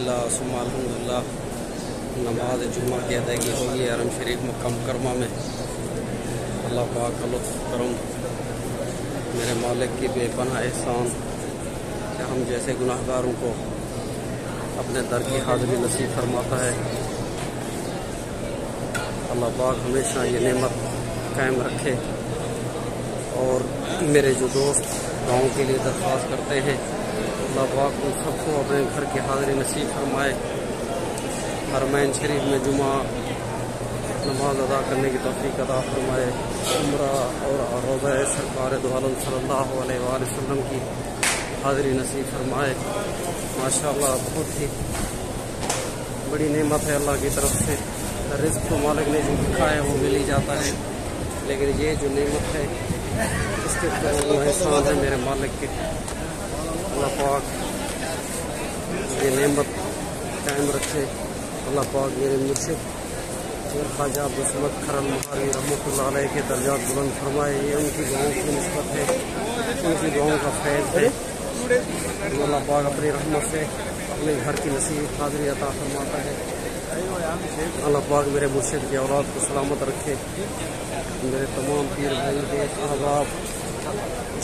الحمدللہ ثم الحمدللہ نماز جمعہ کی ادائیگی ہوگی حرم شریف مکہ مکرمہ میں۔ اللہ پاک کا لطف کرم، میرے مالک کی بے پناہ احسان کہ ہم جیسے گناہ گاروں کو اپنے در کی حاضری نصیب فرماتا ہے۔ اللہ پاک ہمیشہ یہ نعمت قائم رکھے، اور میرے جو دوست گاؤں کے لیے درخواست کرتے ہیں، اللہ پاک ان سب کو اپنے گھر کی حاضری نصیب فرمائے، حرمین شریف میں جمعہ نماز ادا کرنے کی توفیق عطا فرمائے، عمرہ اور روضہ سرکار دو عالم صلی اللہ علیہ وآلہ وسلم کی حاضری نصیب فرمائے۔ ماشاءاللہ بہت ہی بڑی نعمت ہے اللہ کی طرف سے۔ رزق تو مالک نے جو لکھا ہے وہ مل ہی جاتا ہے، لیکن یہ جو نعمت ہے اس کے احسان ہے میرے مالک کے۔ اللہ پاک یہ نعمت قائم رکھے۔ اللہ پاک میرے مرشد خواجہ عبدالصمد کھرل مہاری رحمۃ اللہ علیہ کے درجات بلند فرمائے۔ یہ ان کی دعاؤں کی نسبت ہے، ان کی دعاؤں کا فیض ہے۔ اللہ پاک اپنی رحمت سے اپنے گھر کی نصیب حاضری عطا فرماتا ہے۔ اللہ پاک میرے مرشد کی اولاد کو سلامت رکھے۔ میرے تمام پیر بھائی دوست احباب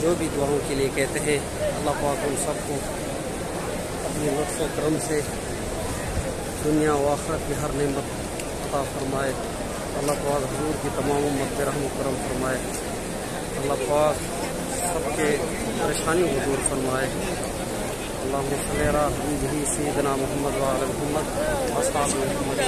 جو بھی دعاؤں کے لیے کہتے ہیں، اللہ پاک ان سب کو اپنے لطف و کرم سے دنیا و آخرت کی ہر نعمت عطا فرمائے۔ اللہ پاک حضور کی تمام امت پہ رحم و کرم فرمائے۔ اللہ پاک سب کے پریشانی کو دور فرمائے۔ اللہم صلی علی حبیبہ سیدنا محمد وعلی محمد اصحاب محمد۔